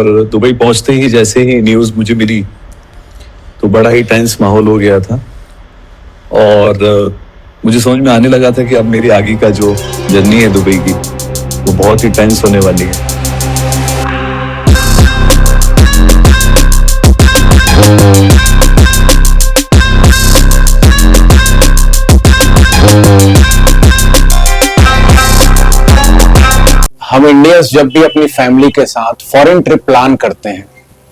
और दुबई पहुंचते ही जैसे ही न्यूज़ मुझे मिली तो बड़ा ही टेंस माहौल हो गया था। और मुझे समझ में आने लगा था कि अब मेरी आगे का जो जर्नी है दुबई की वो बहुत ही टेंस होने वाली है। हम इंडियंस जब भी अपनी फैमिली के साथ फॉरेन ट्रिप प्लान करते हैं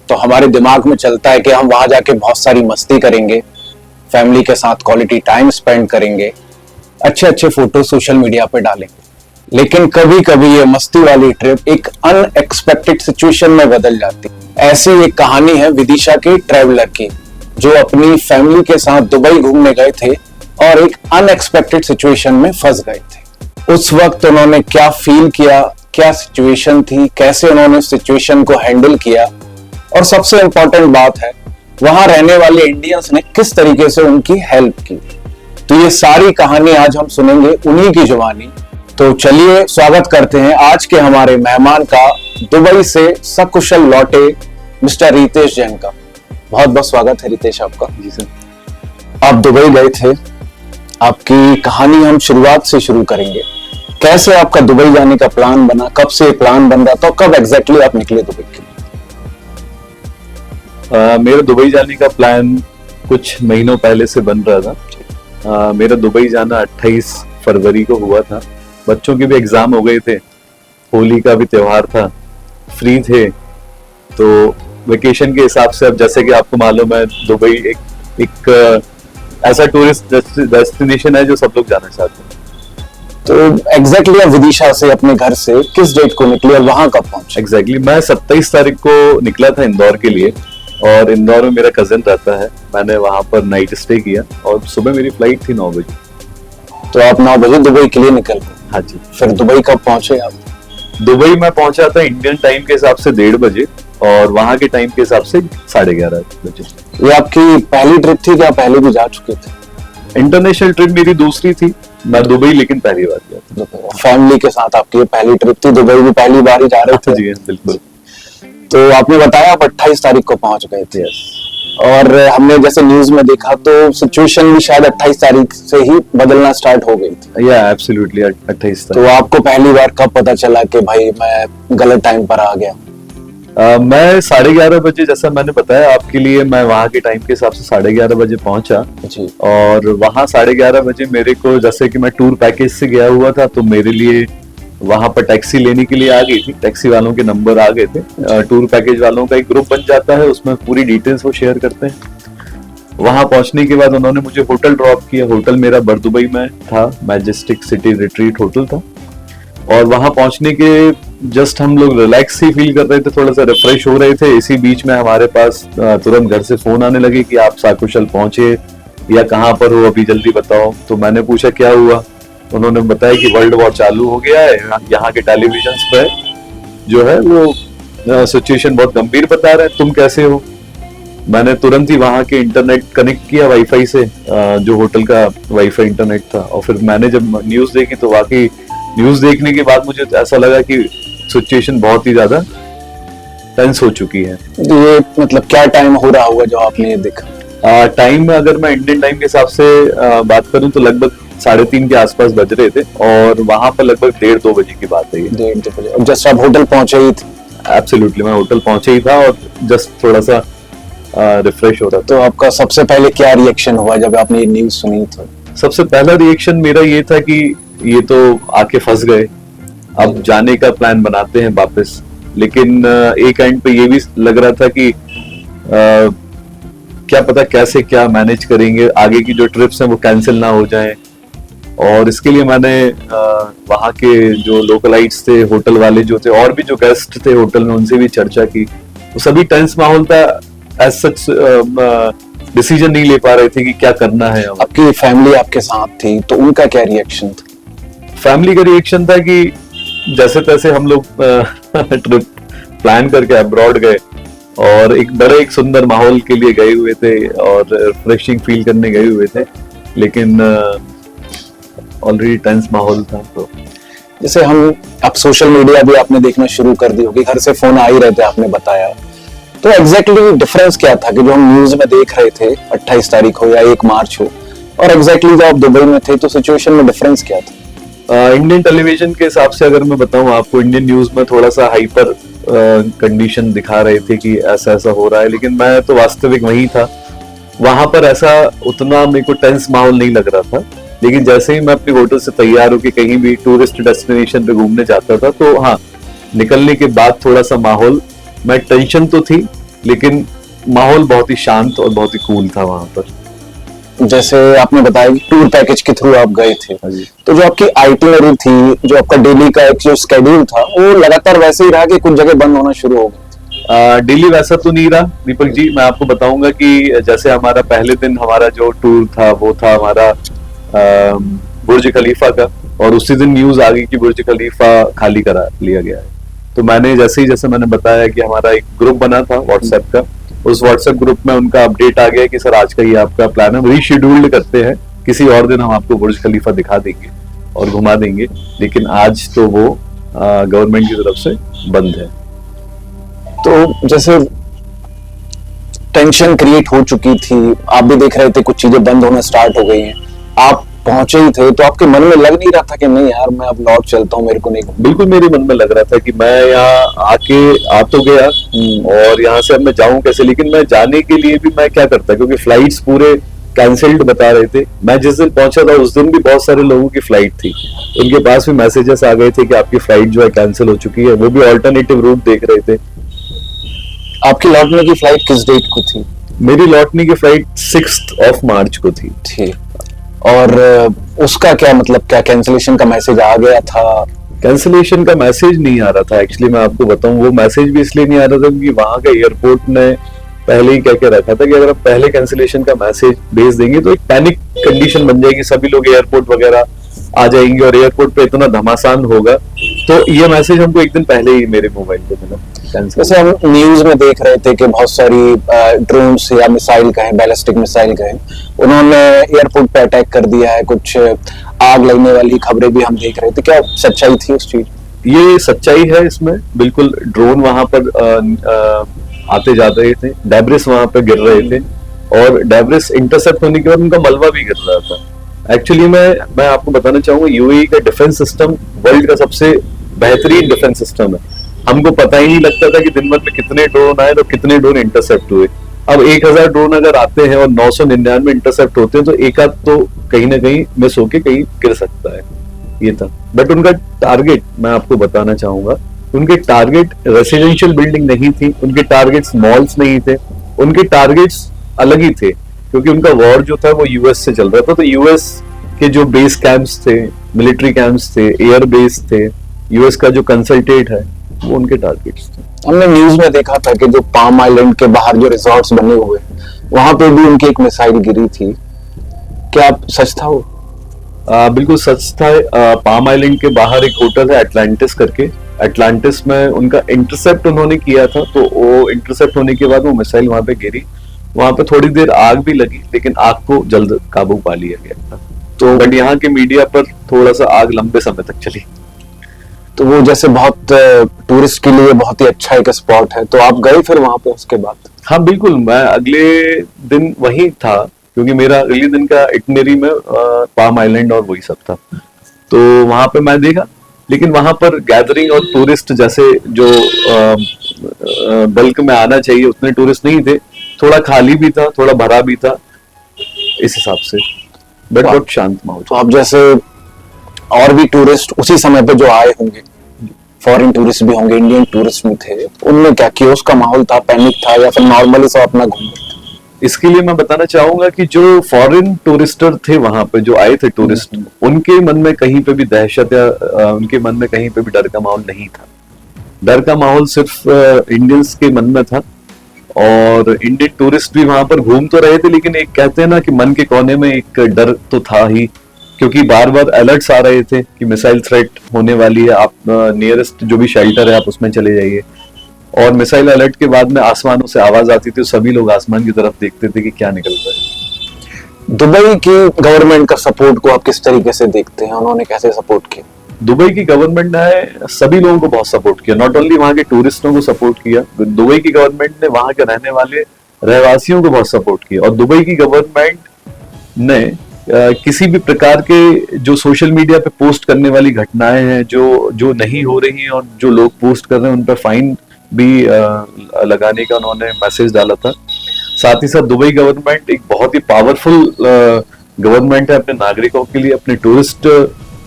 तो हमारे दिमाग में चलता है कि हम वहां जाके बहुत सारी मस्ती करेंगे, फैमिली के साथ क्वालिटी टाइम स्पेंड करेंगे, अच्छे अच्छे फोटो सोशल मीडिया पे डालेंगे। लेकिन कभी कभी ये मस्ती वाली ट्रिप एक अनएक्सपेक्टेड सिचुएशन में बदल जाती है। ऐसी एक कहानी है विदिशा के ट्रैवलर की, जो अपनी फैमिली के साथ दुबई घूमने गए थे और एक अनएक्सपेक्टेड सिचुएशन में फंस गए थे। उस वक्त उन्होंने क्या फील किया, क्या सिचुएशन थी, कैसे उन्होंने सिचुएशन को हैंडल किया, और सबसे इंपॉर्टेंट बात है वहां रहने वाले इंडियंस ने किस तरीके से उनकी हेल्प की। तो ये सारी कहानी आज हम सुनेंगे उन्हीं की जुबानी। तो चलिए स्वागत करते हैं आज के हमारे मेहमान का, दुबई से सकुशल लौटे मिस्टर रितेश जैन का। बहुत बहुत स्वागत है रितेश आपका। जी सर। आप दुबई गए थे, आपकी कहानी हम शुरुआत से शुरू करेंगे। कैसे आपका दुबई जाने का प्लान बना, कब से प्लान बन रहा था, कब एग्जैक्टली आप निकले दुबई के लिए? मेरा दुबई जाने का प्लान कुछ महीनों पहले से बन रहा था। मेरा दुबई जाना 28 फरवरी को हुआ था। बच्चों के भी एग्जाम हो गए थे, होली का भी त्योहार था, फ्री थे, तो वेकेशन के हिसाब से अब जैसे कि आपको मालूम है दुबई एक ऐसा टूरिस्ट डेस्टिनेशन है जो सब लोग जाना चाहते हैं। तो एग्जैक्टली आप विदिशा से अपने घर से किस डेट को निकले और वहां कब पहुंचे? एग्जैक्टली मैं 27 तारीख को निकला था इंदौर के लिए, और इंदौर में मेरा कजिन रहता है। मैंने वहां पर नाइट स्टे किया और सुबह मेरी फ्लाइट थी 9 बजे। तो आप 9 बजे दुबई के लिए निकल गए? हाँ जी। फिर दुबई कब पहुंचे आप? दुबई में पहुंचा था इंडियन टाइम के हिसाब से 1:30 बजे और वहां के टाइम के हिसाब से 11:30 बजे। ये आपकी पहली ट्रिप थी क्या, पहले भी जा चुके थे? इंटरनेशनल ट्रिप मेरी दूसरी थी, मैं दुबई लेकिन पहली बार गया था। फैमिली के साथ आपकी ये पहली ट्रिप थी, दुबई भी पहली बार ही जा रहे थे? जी बिल्कुल। तो आपने बताया आप 28 तारीख को पहुंच गए थे, और हमने जैसे न्यूज में देखा तो सिचुएशन भी शायद 28 तारीख से ही बदलना स्टार्ट हो गई थी। या एब्सोल्युटली 28 तो आपको पहली बार कब पता चला कि भाई मैं गलत टाइम पर आ गया? मैं 11:30 बजे, जैसा मैंने बताया आपके लिए, मैं वहां के टाइम के हिसाब से 11:30 बजे पहुंचा जी। और वहां 11:30 बजे मेरे को, जैसे कि मैं टूर पैकेज से गया हुआ था, तो मेरे लिए वहां पर टैक्सी लेने के लिए आ गई थी। टैक्सी वालों के नंबर आ गए थे। टूर पैकेज वालों का एक ग्रुप बन जाता है, उसमें पूरी डिटेल्स वो शेयर करते हैं। वहां पहुंचने के बाद उन्होंने मुझे होटल ड्रॉप किया। होटल मेरा बरदुबई में था, मैजेस्टिक सिटी रिट्रीट होटल था। और वहां पहुंचने के जस्ट हम लोग रिलैक्स ही फील कर रहे थे, थोड़ा सा रिफ्रेश हो रहे थे। इसी बीच में हमारे पास तुरंत घर से फोन आने लगे कि आप सकुशल पहुंचे या कहाँ पर हो, अभी जल्दी बताओ। तो मैंने पूछा क्या हुआ, उन्होंने बताया कि वर्ल्ड वॉर चालू हो गया है, यहाँ के टेलीविजन पे जो है वो सिचुएशन बहुत गंभीर बता रहे हैं, तुम कैसे हो। मैंने तुरंत ही वहां के इंटरनेट कनेक्ट किया वाईफाई से, जो होटल का वाईफाई इंटरनेट था। और फिर मैंने जब न्यूज देखी तो वाकई न्यूज देखने के बाद मुझे ऐसा लगा कि सिचुएशन बहुत ही ज्यादा टेंस हो चुकी है। ये मतलब क्या टाइम हो रहा होगा जो आपने ये देखा? टाइम अगर मैं इंडियन टाइम के हिसाब से बात करूं तो लगभग 3:30 के आसपास बज रहे थे, और वहां पर लगभग 1:30-2 बजे की बात है। 1:30-2 बजे। और जस्ट आप होटल पहुंचे ही थे? एब्सोल्युटली, मैं होटल पहुंचे ही था और जस्ट थोड़ा सा रिफ्रेश हो रहा था। तो आपका सबसे पहले क्या रिएक्शन हुआ जब आपने ये न्यूज सुनी? तो सबसे पहला रिएक्शन मेरा ये था कि ये तो आके फंस गए, अब जाने का प्लान बनाते हैं वापस। लेकिन एक एंड पे ये भी लग रहा था कि क्या पता कैसे क्या मैनेज करेंगे, आगे की जो ट्रिप्स हैं वो कैंसिल ना हो जाएं। और इसके लिए मैंने वहाँ के जो लोकलाइट्स थे, होटल वाले जो थे, और भी जो गेस्ट थे होटल में, उनसे भी चर्चा की। तो सभी टेंस माहौल था, एज सच डिसीजन नहीं ले पा रहे थे कि क्या करना है। आपकी फैमिली आपके साथ थी तो उनका क्या रिएक्शन था? फैमिली का रिएक्शन था कि जैसे तैसे हम लोग ट्रिप प्लान करके अब्रॉड गए, और एक सुंदर माहौल के लिए गए हुए थे और रिफ्रेशिंग फील करने गए हुए थे। लेकिन ऑलरेडी टेंस माहौल था। तो जैसे हम अब सोशल मीडिया भी आपने देखना शुरू कर दी होगी, घर से फोन आ ही रहे थे आपने बताया, तो एग्जैक्टली डिफरेंस क्या था कि जो हम न्यूज में देख रहे थे 28 तारीख हो या 1 मार्च हो, और एग्जैक्टली जब आप दुबई में थे तो सिचुएशन में डिफरेंस क्या था? इंडियन टेलीविजन के हिसाब से अगर मैं बताऊं आपको, इंडियन न्यूज में थोड़ा सा हाइपर कंडीशन दिखा रहे थे कि ऐसा ऐसा हो रहा है, लेकिन मैं तो वास्तविक वहीं था। वहां पर ऐसा उतना मेरे को टेंस माहौल नहीं लग रहा था, लेकिन जैसे ही मैं अपने होटल से तैयार होकर कहीं भी टूरिस्ट डेस्टिनेशन पे घूमने जाता था, तो हाँ, निकलने के बाद थोड़ा सा माहौल में टेंशन तो थी, लेकिन माहौल बहुत ही शांत और बहुत ही कूल था वहां पर। जैसे आपने बताया कि टूर पैकेज के थ्रू आप गए थे, तो जो आपकी आइटिनरी थी, जो आपका डेली का एक जो स्केड्यूल था, वो लगातार वैसे ही रहा कि कुछ जगह बंद होना शुरू हो गया? डेली वैसा तो नहीं रहा दीपक जी। मैं आपको बताऊंगा कि जैसे हमारा पहले दिन हमारा जो टूर था वो था हमारा बुर्ज खलीफा का, और उसी दिन न्यूज आ गई कि बुर्ज खलीफा खाली करा लिया गया है। तो मैंने जैसे मैंने बताया कि हमारा एक ग्रुप बना था व्हाट्सएप का, उस व्हाट्सएप ग्रुप में उनका अपडेट आ गया कि सर आज का ये आपका प्लान है, रीशेड्यूल्ड करते हैं, किसी और दिन हम आपको बुर्ज खलीफा दिखा देंगे और घुमा देंगे, लेकिन आज तो वो गवर्नमेंट की तरफ से बंद है। तो जैसे टेंशन क्रिएट हो चुकी थी, आप भी देख रहे थे कुछ चीजें बंद होना स्टार्ट हो गई हैं, आप पहुंचे ही थे, तो आपके मन में लग नहीं रहा था कि नहीं यार मैं अब लौट चलता हूँ, मेरे को नहीं? बिल्कुल मेरे मन में लग रहा था कि मैं यहाँ आके आ तो गया और यहाँ से अब मैं जाऊं कैसे, लेकिन मैं जाने के लिए भी मैं क्या करता, क्योंकि फ्लाइट्स पूरे कैंसिल्ड बता रहे थे। मैं जिस दिन पहुंचा था उस दिन भी बहुत सारे लोगों की फ्लाइट थी, उनके पास भी मैसेजेस आ गए थे कि आपकी फ्लाइट जो है कैंसिल हो चुकी है, वो भी ऑल्टरनेटिव रूट देख रहे थे। आपकी लौटने की फ्लाइट किस डेट को थी? मेरी लौटने की फ्लाइट 6 मार्च को थी। और उसका क्या मतलब, क्या कैंसिलेशन का मैसेज आ गया था? कैंसिलेशन का मैसेज नहीं आ रहा था एक्चुअली, मैं आपको बताऊं, वो मैसेज भी इसलिए नहीं आ रहा था क्योंकि वहां का एयरपोर्ट ने पहले ही कह के रखा था कि अगर आप पहले कैंसिलेशन का मैसेज भेज देंगे तो एक पैनिक कंडीशन बन जाएगी, सभी लोग एयरपोर्ट वगैरह आ जाएंगे और एयरपोर्ट पे इतना घमासान होगा। तो ये मैसेज हमको एक दिन पहले ही मेरे मोबाइल पे मिला। जैसे हम न्यूज में देख रहे थे कि बहुत सारी ड्रोन्स या मिसाइल कहें, बैलिस्टिक मिसाइल कहें, उन्होंने एयरपोर्ट पे अटैक कर दिया है, कुछ आग लगने वाली खबरें भी हम देख रहे थे, क्या सच्चाई थी उस चीज? ये सच्चाई है इसमें, बिल्कुल। ड्रोन वहां पर आते जा रहे थे, डेब्रिस वहां पे गिर रहे थे, और डेब्रिस इंटरसेप्ट होने के बाद उनका मलबा भी गिर रहा था। एक्चुअली मैं आपको बताना चाहूंगा, यूएई का डिफेंस सिस्टम वर्ल्ड का सबसे बेहतरीन डिफेंस सिस्टम है। हमको पता ही नहीं लगता था कि दिन भर में कितने ड्रोन आए और कितने ड्रोन इंटरसेप्ट हुए। अब 1000 ड्रोन अगर आते हैं और 999 इंटरसेप्ट होते हैं, तो एक आध तो कहीं ना कहीं मिस होके कहीं गिर सकता है, ये था। बट उनका टारगेट मैं आपको बताना चाहूंगा, उनके टारगेट रेसिडेंशियल बिल्डिंग नहीं थी, उनके टारगेट्स मॉल्स नहीं थे, उनके टारगेट्स अलग ही थे, क्योंकि उनका वॉर जो था वो यूएस से चल रहा था। तो यूएस के जो बेस कैंप्स थे, मिलिट्री कैंप्स थे, एयर बेस थे, यूएस का जो कंसल्टेट है, वो उनके टारगेट्स थे। हमने न्यूज में देखा था कि जो पाम आइलैंड के बाहर जो रिजॉर्ट्स बने हुए, वहां पे भी उनकी एक मिसाइल गिरी थी, क्या सच था वो? बिल्कुल सच था। पाम आइलैंड के बाहर एक होटल है एटलांटिस करके, एटलांटिस में उनका इंटरसेप्ट उन्होंने किया था, तो वो इंटरसेप्ट होने के बाद वो मिसाइल वहां पे गिरी। वहां पे थोड़ी देर आग भी लगी, लेकिन आग को जल्द काबू पा लिया गया था। तो बट यहाँ के मीडिया पर थोड़ा सा आग लंबे समय तक चली। तो वो जैसे बहुत टूरिस्ट के लिए बहुत ही अच्छा एक स्पॉट है, तो आप गए फिर वहां पे उसके बाद? हाँ बिल्कुल, मैं अगले दिन वहीं था, क्योंकि मेरा अगले दिन का इटिनरी में पाम आइलैंड और वही सब था। तो वहां पे मैं देखा, लेकिन वहां पर गैदरिंग और टूरिस्ट जैसे जो बल्क में आना चाहिए उतने टूरिस्ट नहीं थे, थोड़ा खाली भी था, थोड़ा भरा भी था, इस हिसाब से। बट बहुत शांत माहौल। तो आप जैसे और भी टूरिस्ट उसी समय पे जो आए होंगे, फॉरेन टूरिस्ट भी होंगे, इंडियन टूरिस्ट भी थे, उनमें क्या कियोस्क का माहौल था, पैनिक था, या फिर नॉर्मली सब अपना घूम रहे थे? इसके लिए मैं बताना चाहूंगा कि जो फॉरेन टूरिस्टर थे वहां पे जो आए थे टूरिस्ट, उनके मन में कहीं पे भी दहशत या उनके मन में कहीं पे भी डर का माहौल नहीं था। डर का माहौल सिर्फ इंडियंस के मन में था, और इंडियन टूरिस्ट भी वहां पर घूम तो रहे थे, लेकिन एक कहते हैं ना कि मन के कोने में एक डर तो था ही, क्योंकि बार बार अलर्ट्स आ रहे थे कि मिसाइल थ्रेट होने वाली है, आप नियरेस्ट जो भी शेल्टर है आप उसमें चले जाइए। और मिसाइल अलर्ट के बाद में आसमानों से आवाज आती थी, सभी लोग आसमान की तरफ देखते थे कि क्या निकल रहा है। दुबई की गवर्नमेंट का सपोर्ट को आप किस तरीके से देखते हैं? उन्होंने कैसे सपोर्ट किया? दुबई की गवर्नमेंट ने सभी लोगों को बहुत सपोर्ट किया, नॉट ओनली वहां के टूरिस्टों को सपोर्ट किया, दुबई की गवर्नमेंट ने वहां के रहने वाले रहवासियों को बहुत सपोर्ट किया। और दुबई की गवर्नमेंट ने किसी भी प्रकार के जो सोशल मीडिया पे पोस्ट करने वाली घटनाएं हैं जो जो नहीं हो रही हैं और जो लोग पोस्ट कर रहे हैं उन पर फाइन भी लगाने का उन्होंने मैसेज डाला था। साथ ही साथ दुबई गवर्नमेंट एक बहुत ही पावरफुल गवर्नमेंट है अपने नागरिकों के लिए, अपने टूरिस्ट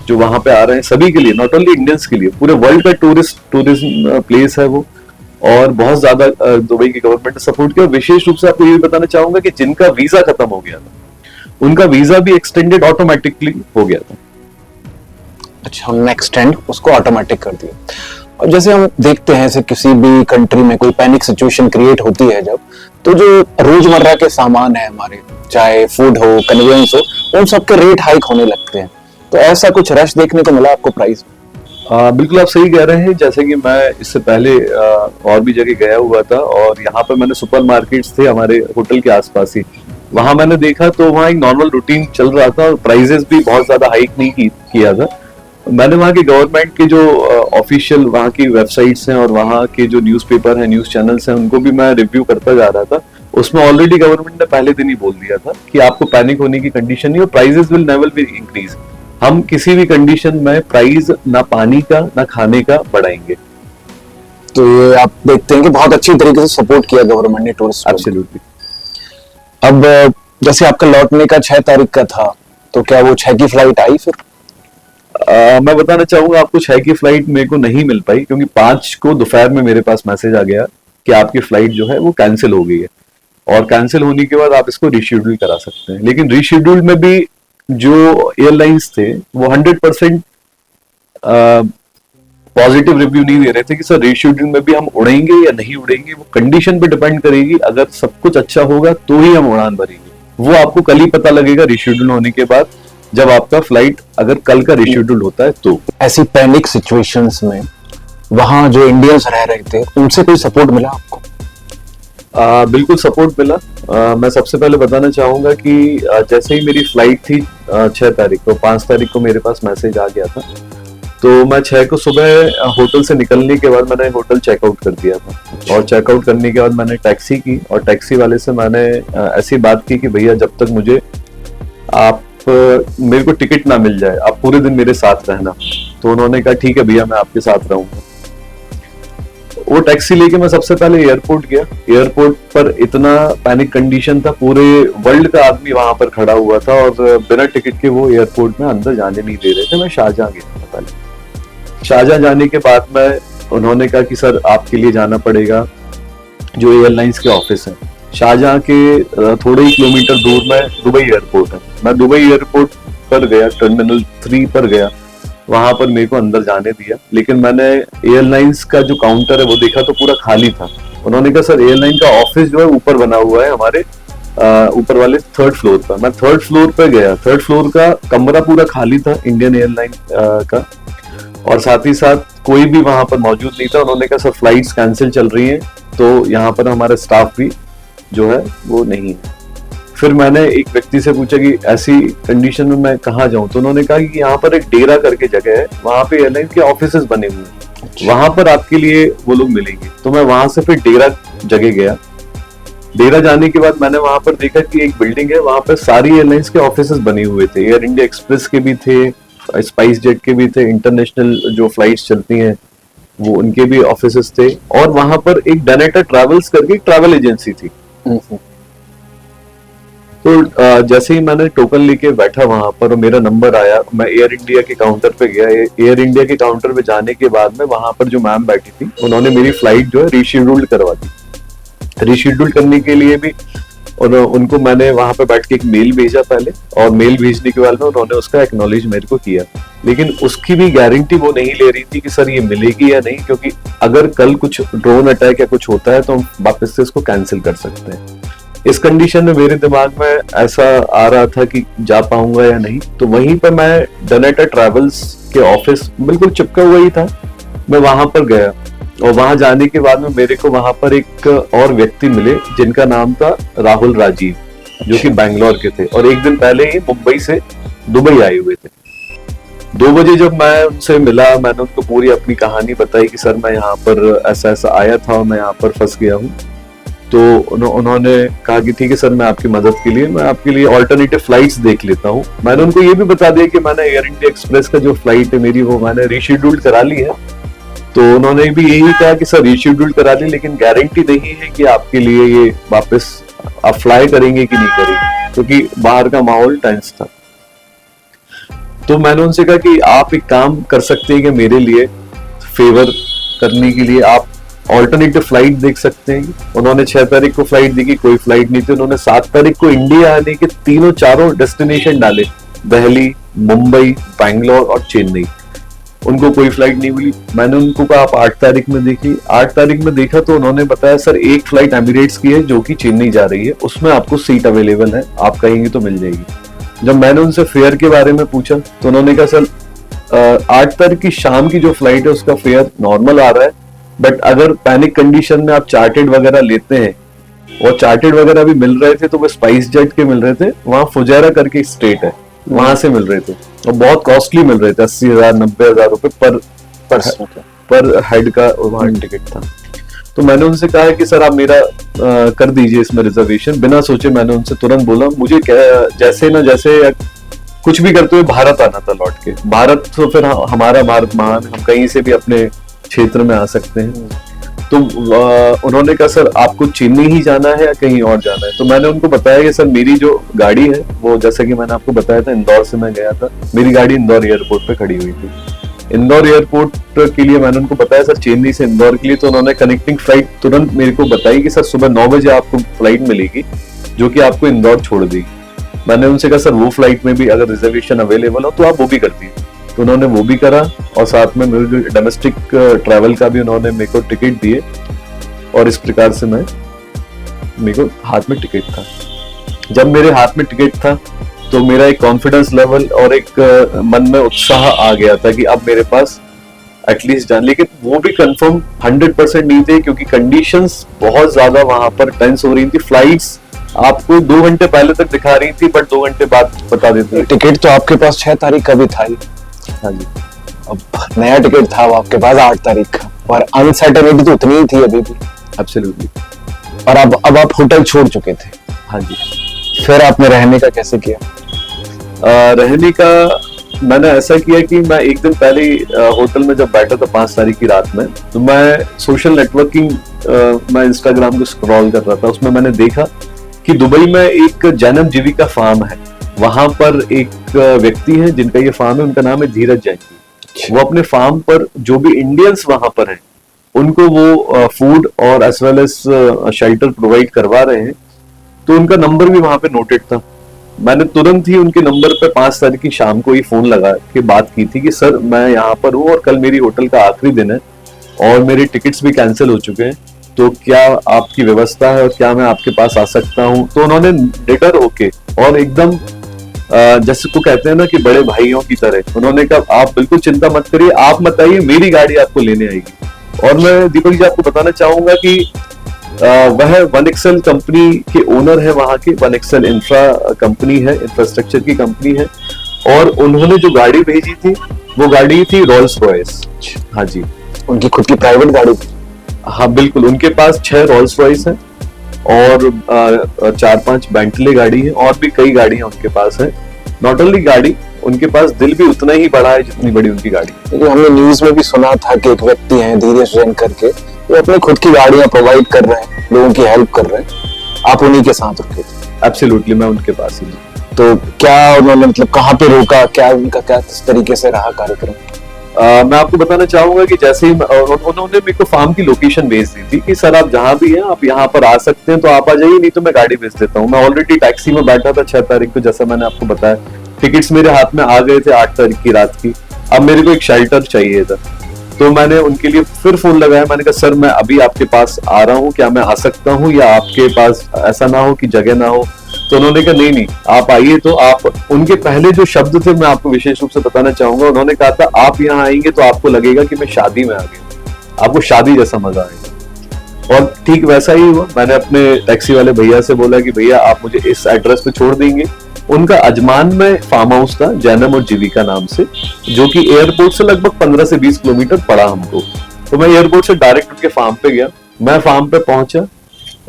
जो वहां पे आ रहे हैं सभी के लिए, नॉट ओनली इंडियंस के लिए, पूरे वर्ल्ड का टूरिज्म प्लेस है वो। और बहुत ज्यादा दुबई की गवर्नमेंट ने सपोर्ट किया। और विशेष रूप से आपको ये बताना चाहूंगा कि जिनका वीजा खत्म हो गया था उनका वीजा भी एक्सटेंडेड ऑटोमेटिकली हो गया था। अच्छा, हमने एक्सटेंड उसको ऑटोमेटिक कर दिया। और जैसे हम देखते हैं, जैसे किसी भी कंट्री में कोई पैनिक सिचुएशन क्रिएट होती है जब, तो जो रोजमर्रा के सामान है हमारे, चाहे फूड हो, कन्वेंस हो, उन सब के रेट हाइक होने लगते हैं। तो ऐसा कुछ रश देखने को मिला आपको प्राइस? बिल्कुल आप सही कह रहे हैं। जैसे कि मैं इससे पहले और भी जगह गया हुआ था और यहाँ पर मैंने सुपरमार्केट्स थे हमारे होटल के आसपास ही, वहां मैंने देखा तो वहाँ एक नॉर्मल रूटीन चल रहा था और प्राइजेस भी बहुत ज्यादा हाइक नहीं किया था। मैंने वहाँ के गवर्नमेंट के जो ऑफिशियल वहाँ की वेबसाइट्स हैं और वहाँ के जो न्यूज़पेपर हैं, न्यूज चैनल्स हैं, उनको भी मैं रिव्यू करता जा रहा था। उसमें ऑलरेडी गवर्नमेंट ने पहले दिन ही बोल दिया था कि आपको पैनिक होने की कंडीशन नहीं और prices will never be increase. हम किसी भी कंडीशन में प्राइस ना पानी का ना खाने का बढ़ाएंगे। तो ये आप देखते हैं कि बहुत अच्छी तरीके से सपोर्ट किया गवर्नमेंट ने टूरिस्ट। एब्सोल्युटली। अब जैसे आपका लौटने का 6 तारीख का था, तो क्या वो 6 की फ्लाइट आई फिर? मैं बताना चाहूंगा आपको 6 की फ्लाइट मेरे को नहीं मिल पाई, क्योंकि 5 को दोपहर में मेरे पास मैसेज आ गया कि आपकी फ्लाइट जो है वो कैंसिल हो गई है और कैंसिल होने के बाद आप इसको रीशेड्यूल करा सकते हैं। लेकिन रीशेड्यूल में भी जो एयरलाइंस थे वो 100% पॉजिटिव रिव्यू नहीं दे रहे थे कि सर रीशेड्यूल में भी हम उड़ेंगे या नहीं उड़ेंगे। वो कंडीशन पे डिपेंड करेगी, अगर सब कुछ अच्छा होगा तो ही हम उड़ान भरेंगे। वो आपको कल ही पता लगेगा रीशेड्यूल होने के बाद, जब आपका फ्लाइट अगर कल का रीशेड्यूल होता है तो। ऐसी पैनिक सिचुएशंस में वहां जो इंडियंस रह रहे थे उनसे कोई सपोर्ट मिला आपको? बिल्कुल सपोर्ट मिला। मैं सबसे पहले बताना चाहूंगा कि जैसे ही मेरी फ्लाइट थी 6 तारीख को, 5 तारीख को मेरे पास मैसेज आ गया था, तो मैं 6 को सुबह होटल से निकलने के बाद मैंने होटल चेकआउट कर दिया था। और चेकआउट करने के बाद मैंने टैक्सी की और टैक्सी वाले से मैंने ऐसी बात की कि भैया जब तक मुझे मेरे को टिकट ना मिल जाए आप पूरे दिन मेरे साथ रहना। तो उन्होंने कहा ठीक है भैया मैं आपके साथ रहूंगा। वो टैक्सी लेके मैं सबसे पहले एयरपोर्ट गया। एयरपोर्ट पर इतना पैनिक कंडीशन था, पूरे वर्ल्ड का आदमी वहां पर खड़ा हुआ था और बिना टिकट के वो एयरपोर्ट में अंदर जाने नहीं दे रहे थे। मैं शारजाह गया था पहले। शारजाह जाने के बाद में उन्होंने कहा कि सर आपके लिए जाना पड़ेगा जो एयरलाइंस के ऑफिस है। शारजाह के थोड़े ही किलोमीटर दूर में दुबई एयरपोर्ट है। मैं दुबई एयरपोर्ट पर गया, टर्मिनल 3 पर गया, वहां पर मेरे को अंदर जाने दिया। लेकिन मैंने एयरलाइंस का जो काउंटर है वो देखा तो पूरा खाली था। उन्होंने कहा सर एयरलाइन का ऑफिस जो है ऊपर बना हुआ है हमारे ऊपर वाले 3rd फ्लोर पर। मैं 3rd फ्लोर पर गया, 3rd फ्लोर का कमरा पूरा खाली था इंडियन एयरलाइन का, और साथ ही साथ कोई भी वहां पर मौजूद नहीं था। उन्होंने कहा सर फ्लाइट्स कैंसिल चल रही हैं, तो यहाँ पर हमारा स्टाफ भी जो है वो नहीं है। फिर मैंने एक व्यक्ति से पूछा कि ऐसी कंडीशन में मैं कहाँ जाऊं, तो उन्होंने कहा कि यहाँ पर एक डेरा करके जगह है, वहां पे एयरलाइन के ऑफिसेस बने हुए हैं, वहां पर आपके लिए वो लोग मिलेंगे। तो मैं वहां से फिर डेरा जगह गया। डेरा जाने के बाद मैंने वहां पर देखा कि एक बिल्डिंग है, वहां पर सारी एयरलाइंस के ऑफिसेस बने हुए थे। एयर इंडिया एक्सप्रेस के भी थे, स्पाइस जेट के भी थे, इंटरनेशनल जो फ्लाइट्स चलती हैं वो उनके भी ऑफिसेस थे। और वहां पर एक डनेटा ट्रैवल्स करके ट्रैवल एजेंसी थी। तो जैसे ही मैंने टोकन लेके बैठा वहां पर और मेरा नंबर आया, मैं एयर इंडिया के काउंटर पे गया। एयर इंडिया के काउंटर पे जाने के बाद में वहां पर जो मैम बैठी थी उन्होंने मेरी फ्लाइट जो है रीशेड्यूल्ड करवा दी। रीशेड्यूल करने के लिए भी और उनको मैंने वहां पे बैठ के एक मेल भेजा पहले, और मेल भेजने के बाद में उन्होंने उसका एक्नॉलेज मेरे को किया। लेकिन उसकी भी गारंटी वो नहीं ले रही थी कि सर ये मिलेगी या नहीं, क्योंकि अगर कल कुछ ड्रोन अटैक या कुछ होता है तो हम वापस से इसको कैंसिल कर सकते हैं। इस कंडीशन में मेरे दिमाग में ऐसा आ रहा था कि जा पाऊंगा या नहीं। तो वहीं पर मैं डनेटा ट्रैवल्स के ऑफिस बिल्कुल चिपका हुआ ही था, मैं वहां पर गया। और वहां जाने के बाद में मेरे को वहां पर एक और व्यक्ति मिले जिनका नाम था राहुल राजीव, जो कि बैंगलोर के थे और एक दिन पहले ही मुंबई से दुबई आए हुए थे। 2 बजे जब मैं उनसे मिला, मैंने उनको पूरी अपनी कहानी बताई कि सर मैं यहाँ पर ऐसा ऐसा आया था और मैं यहाँ पर फंस गया हूँ। तो उन्होंने कहा कि ठीक है सर, मैं आपकी मदद के लिए मैं आपके लिए ऑल्टरनेटिव फ्लाइट्स देख लेता हूँ। मैंने उनको ये भी बता दिया कि मैंने एयर इंडिया एक्सप्रेस का जो फ्लाइट है मेरी, वो मैंने रीशेड्यूल्ड करा ली है। तो उन्होंने भी यही कहा कि सर रीशेड्यूल्ड करा ली, लेकिन गारंटी नहीं है कि आपके लिए ये वापस आप फ्लाई करेंगे कि नहीं करेंगे, क्योंकि बाहर का माहौल टेंस था। तो मैंने उनसे कहा कि आप एक काम कर सकते हैं कि मेरे लिए फेवर करने के लिए आप ऑल्टरनेटिव फ्लाइट देख सकते हैं। उन्होंने 6 तारीख को फ्लाइट देखी, कोई फ्लाइट नहीं थी। उन्होंने 7 तारीख को इंडिया आने के तीनों चारों डेस्टिनेशन डाले, दिल्ली, मुंबई, बैंगलोर और चेन्नई। उनको कोई फ्लाइट नहीं मिली। मैंने उनको कहा आप 8 तारीख में देखिए। 8 तारीख में देखा तो उन्होंने बताया सर एक फ्लाइट एमिरेट्स की है जो कि चेन्नई जा रही है, उसमें आपको सीट अवेलेबल है, आप कहेंगे तो मिल जाएगी। जब मैंने उनसे फेयर के बारे में पूछा तो उन्होंने कहा सर 8 तारीख की शाम की जो फ्लाइट है उसका फेयर नॉर्मल आ रहा है, बट अगर पैनिक कंडीशन में आप चार्टेड वगैरह लेते हैं, और चार्टेड वगैरह भी मिल रहे थे तो वो स्पाइस जेट के मिल रहे थे, वहां फुजैरा करके स्टेट है, वहां से मिल रहे थे और बहुत कॉस्टली मिल रहे थे, 80,000 90,000 रुपए पर हेड का वहां टिकट था। तो मैंने उनसे कहा कि सर आप मेरा कर दीजिए इसमें रिजर्वेशन। बिना सोचे मैंने उनसे तुरंत बोला, मुझे जैसे ना जैसे कुछ भी करते हुए भारत आना था लौट के। भारत तो फिर हमारा भारत महान, हम कहीं से भी अपने क्षेत्र में आ सकते हैं। तो उन्होंने कहा सर आपको चेन्नई ही जाना है या कहीं और जाना है। तो मैंने उनको बताया कि सर मेरी जो गाड़ी है वो, जैसे कि मैंने आपको बताया था, इंदौर से मैं गया था, मेरी गाड़ी इंदौर एयरपोर्ट पे खड़ी हुई थी। इंदौर एयरपोर्ट के लिए मैंने उनको बताया सर चेन्नई से इंदौर के लिए, तो उन्होंने कनेक्टिंग फ्लाइट तुरंत मेरे को बताई कि सर सुबह 9 बजे आपको फ्लाइट मिलेगी जो कि आपको इंदौर छोड़ देगी। मैंने उनसे कहा सर वो फ्लाइट में भी अगर रिजर्वेशन अवेलेबल हो तो आप वो भी कर दीजिए। तो उन्होंने वो भी करा और साथ में मेरे डोमेस्टिक ट्रैवल का भी उन्होंने मेरे को टिकट दिए, और इस प्रकार से मेरे को हाथ में टिकट था। जब मेरे हाथ में टिकट था तो मेरा एक कॉन्फिडेंस लेवल और एक मन में उत्साह आ गया था कि अब मेरे पास एटलीस्ट जान, लेकिन वो भी कंफर्म 100% नहीं थे क्योंकि कंडीशंस बहुत ज्यादा वहां पर टेंस हो रही थी। फ्लाइट्स आपको 2 घंटे पहले तक दिखा रही थी, बट 2 घंटे बाद बता देती थी। टिकट तो आपके पास 6 तारीख का भी था ही। हाँ जी। अब नया टिकट था वो आपके पास 8 तारीख का, और अनसर्टेनिटी तो उतनी ही थी अभी भी। एब्सोल्युटली। और अब आप होटल छोड़ चुके थे। हाँ जी। फिर आपने रहने का कैसे किया? रहने का मैंने ऐसा किया कि मैं एक दिन पहले होटल में जब बैठा था 5 तारीख की रात में, तो मैं सोशल नेटवर्किंग मैं इंस्टाग्राम को स्क्रॉल कर रहा था। उसमें मैंने देखा कि दुबई में एक जैनब जीविका फार्म है, वहां पर एक व्यक्ति है जिनका ये फार्म है, उनका नाम है धीरज जैन जी। वो अपने फार्म पर जो भी इंडियंस वहां पर हैं उनको वो फूड और as well as shelter provide करवा रहे हैं। तो उनका नंबर भी वहां पे नोटेड था। मैंने तुरंत ही उनके नंबर पे 5 तारीख की शाम को ही फोन लगा के बात की थी कि सर मैं यहाँ पर हूँ और कल मेरी होटल का आखिरी दिन है और मेरे टिकट्स भी कैंसिल हो चुके हैं, तो क्या आपकी व्यवस्था है और क्या मैं आपके पास आ सकता हूँ। तो उन्होंने निडर होके और एकदम जैसे को कहते हैं ना कि बड़े भाइयों की तरह उन्होंने कहा आप बिल्कुल चिंता मत करिए, आप मत आइए, मेरी गाड़ी आपको लेने आएगी। और मैं दीपक जी आपको बताना चाहूंगा कि वह वन एक्सेल कंपनी के ओनर है, वहां की वन एक्सेल इंफ्रा कंपनी है, इंफ्रास्ट्रक्चर की कंपनी है, और उन्होंने जो गाड़ी भेजी थी वो गाड़ी थी रोल्स रॉयस। हाँ जी, उनकी खुद की प्राइवेट गाड़ी थी। हाँ बिल्कुल, उनके पास 6 रोल्स रॉयस है और 4-5 बेंटले गाड़ी है और भी कई गाड़ियां उनके पास है। नॉट ओनली गाड़ी, उनके पास दिल भी उतना ही बड़ा है जितनी बड़ी उनकी गाड़ी। लेकिन हमने न्यूज में भी सुना था कि एक व्यक्ति हैं धीरज जैन करके, वो अपने खुद की गाड़ियां प्रोवाइड कर रहे हैं, लोगों की हेल्प कर रहे हैं, आप उन्हीं के साथ रुके थे? एब्सोल्युटली, मैं उनके पास ही। तो क्या उन्होंने मतलब कहाँ पे रोका, क्या उनका क्या किस तरीके से रहा कार्यक्रम? मैं आपको बताना चाहूंगा कि जैसे ही उन्होंने मेरे को फार्म की लोकेशन भेज दी थी कि सर आप जहां भी हैं आप यहाँ पर आ सकते हैं, तो आप आ जाइए, नहीं तो मैं गाड़ी भेज देता हूँ। मैं ऑलरेडी टैक्सी में बैठा था 6 तारीख को, जैसा मैंने आपको बताया। टिकट्स मेरे हाथ में आ गए थे 8 तारीख की रात की। अब मेरे को एक शेल्टर चाहिए था, तो मैंने उनके लिए फिर फोन लगाया। मैंने कहा सर मैं अभी आपके पास आ रहा हूँ, क्या मैं आ सकता हूँ या आपके पास ऐसा ना हो कि जगह ना हो। तो उन्होंने कहा नहीं नहीं आप आइए। तो आप, उनके पहले जो शब्द थे मैं आपको विशेष रूप से बताना चाहूंगा, उन्होंने कहा था आप यहाँ आएंगे तो आपको लगेगा कि मैं शादी में आ गया, आपको शादी जैसा मजा आएगा। और ठीक वैसा ही हुआ। मैंने अपने टैक्सी वाले भैया से बोला कि भैया आप मुझे इस एड्रेस पे छोड़ देंगे, उनका अजमान में फार्म हाउस था, जैनम और जीविका नाम से, जो कि एयरपोर्ट से लगभग 15 से 20 किलोमीटर पड़ा हमको। तो मैं एयरपोर्ट से डायरेक्ट उनके फार्म पे गया। मैं फार्म पे पहुंचा,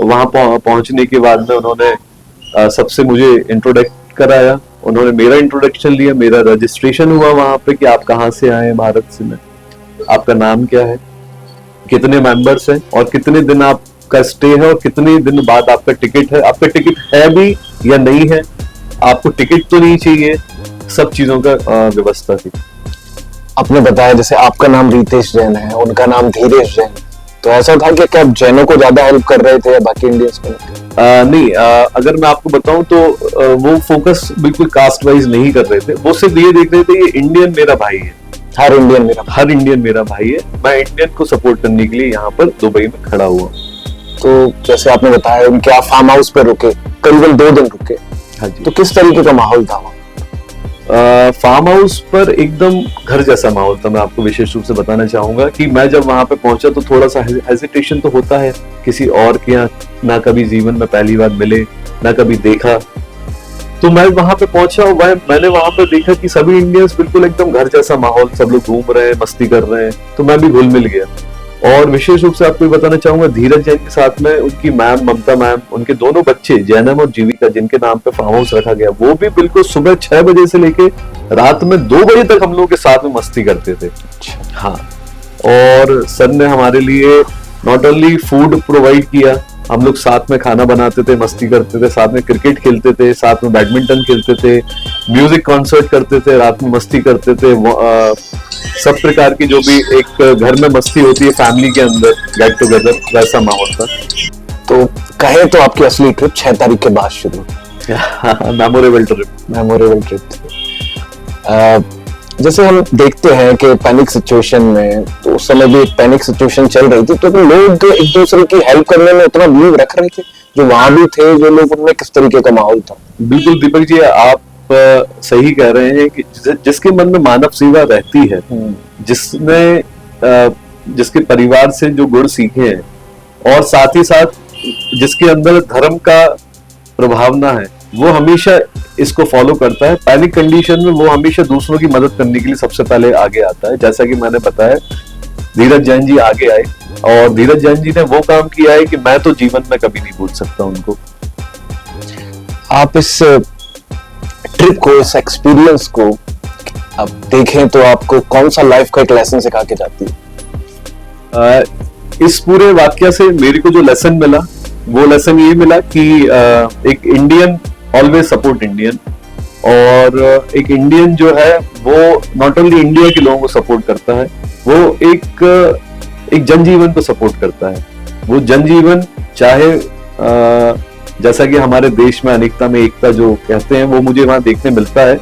वहां पहुंचने के बाद में उन्होंने सबसे मुझे इंट्रोडक्ट कराया, उन्होंने मेरा इंट्रोडक्शन लिया, मेरा रजिस्ट्रेशन हुआ वहां पे कि आप कहाँ से आए, भारत से। मैं, आपका नाम क्या है, कितने मेंबर्स हैं और कितने दिन आपका स्टे है और कितने दिन बाद आपका टिकट है, आपका टिकट है भी या नहीं है, आपको टिकट तो नहीं चाहिए, सब चीजों का व्यवस्था थी। आपने बताया जैसे आपका नाम रितेश जैन है, उनका नाम धीरेश जैन, तो ऐसा था कि क्या आप जैनों को ज्यादा हेल्प कर रहे थे या बाकी इंडियंस को? नहीं, अगर मैं आपको बताऊं तो वो फोकस बिल्कुल कास्ट वाइज नहीं कर रहे थे, वो सिर्फ ये देख रहे थे ये इंडियन मेरा भाई है, हर इंडियन मेरा भाई है, मैं इंडियन को सपोर्ट करने के लिए यहाँ पर दुबई में खड़ा हुआ। तो जैसे आपने बताया उनके आप फार्म हाउस पर रुके, करीबन 2 दिन रुके। हाँ जी। तो किस तरीके का माहौल था वहाँ? फार्म हाउस पर एकदम घर जैसा माहौल था। मैं आपको विशेष रूप से बताना चाहूंगा कि मैं जब वहां पे पहुंचा तो थोड़ा सा हेजिटेशन तो होता है, किसी और के यहाँ ना कभी जीवन में पहली बार मिले, ना कभी देखा। तो मैं वहां पे पहुंचा और मैंने वहां पे देखा कि सभी इंडियंस बिल्कुल एकदम घर जैसा माहौल, सब लोग घूम रहे हैं, मस्ती कर रहे हैं, तो मैं भी घुल मिल गया। और विशेष रूप से आपको बताना चाहूंगा, धीरज जैन के साथ में उनकी मैम ममता मैम, उनके दोनों बच्चे जैनम और जीविका, जिनके नाम पे फार्म हाउस रखा गया, वो भी बिल्कुल सुबह 6 बजे से लेके रात में 2 बजे तक हम लोगों के साथ में मस्ती करते थे। हाँ, और सर ने हमारे लिए नॉट ओनली फूड प्रोवाइड किया, हम लोग साथ में खाना बनाते थे, मस्ती करते थे, साथ में क्रिकेट खेलते थे, साथ में बैडमिंटन खेलते थे, म्यूजिक कॉन्सर्ट करते थे, रात में मस्ती करते थे। सब प्रकार की जो भी एक घर में मस्ती होती है फैमिली के अंदर, गेट टुगेदर, वैसा माहौल था। तो कहे तो आपकी असली ट्रिप 6 तारीख के बाद शुरू, मेमोरेबल ट्रिप थी। जैसे हम देखते हैं कि पैनिक सिचुएशन में, तो उस समय भी एक पैनिक सिचुएशन चल रही थी, तो लोग एक दूसरे की हेल्प करने में उतना बिलीव रख रहे थे, जो वहां भी थे जो लोग, उनमें किस तरीके का माहौल था? बिल्कुल दीपक जी, आप सही कह रहे हैं कि जिसके मन में मानव सेवा रहती है, जिसने जिसके परिवार से जो गुण सीखे हैं और साथ ही साथ जिसके अंदर धर्म का प्रभावना है, वो हमेशा इसको फॉलो करता है। पैनिक कंडीशन में वो हमेशा दूसरों की मदद करने के लिए सबसे पहले आगे आता है। जैसा कि मैंने बताया, धीरज जैन जी आगे आए और धीरज जैन जी ने वो काम किया है कि मैं तो जीवन में कभी नहीं भूल सकता उनको। आप इस ट्रिप को, इस एक्सपीरियंस को आप देखें तो आपको कौन सा लाइफ का एक लेसन सिखा के जाती है? इस पूरे वाक्य से मेरे को जो लेसन मिला, वो लेसन ये मिला कि एक इंडियन ऑलवेज सपोर्ट इंडियन, और एक इंडियन जो है वो नॉट ओनली इंडिया के लोगों को सपोर्ट करता है, वो एक जनजीवन को सपोर्ट करता है। वो जनजीवन चाहे जैसा कि हमारे देश में अनेकता में एकता जो कहते हैं, वो मुझे वहां देखने मिलता है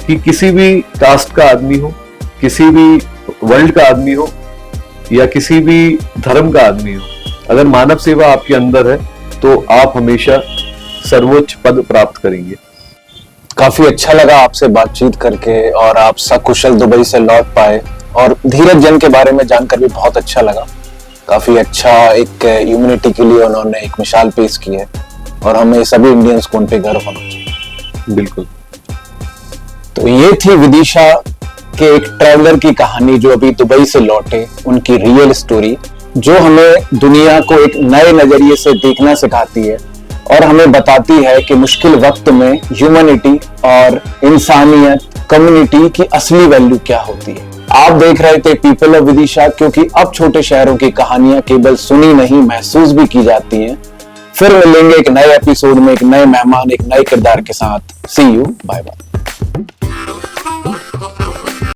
कि किसी भी कास्ट का आदमी हो, किसी भी वर्ल्ड का आदमी हो या किसी भी धर्म का आदमी हो, अगर मानव सेवा आपके अंदर है तो आप हमेशा सर्वोच्च पद प्राप्त करेंगे। काफी अच्छा लगा आपसे बातचीत करके, और आप सकुशल दुबई से लौट पाए, और धीरज जैन के बारे में जानकर भी बहुत अच्छा लगा। काफी अच्छा एक ह्यूमैनिटी के लिए उन्होंने एक मिसाल पेश की है, और हमें सभी इंडियंस को उन पे गर्व होना चाहिए। बिल्कुल। तो ये थी विदिशा के एक ट्रैवलर की कहानी, जो अभी दुबई से लौटे, उनकी रियल स्टोरी, जो हमें दुनिया को एक नए नजरिए से देखना सिखाती है और हमें बताती है कि मुश्किल वक्त में ह्यूमैनिटी और इंसानियत, कम्युनिटी की असली वैल्यू क्या होती है। आप देख रहे थे पीपल ऑफ विदिशा, क्योंकि अब छोटे शहरों की कहानियां केवल सुनी नहीं, महसूस भी की जाती हैं। फिर मिलेंगे एक नए एपिसोड में, एक नए मेहमान, एक नए किरदार के साथ। सी यू, बाय बाय।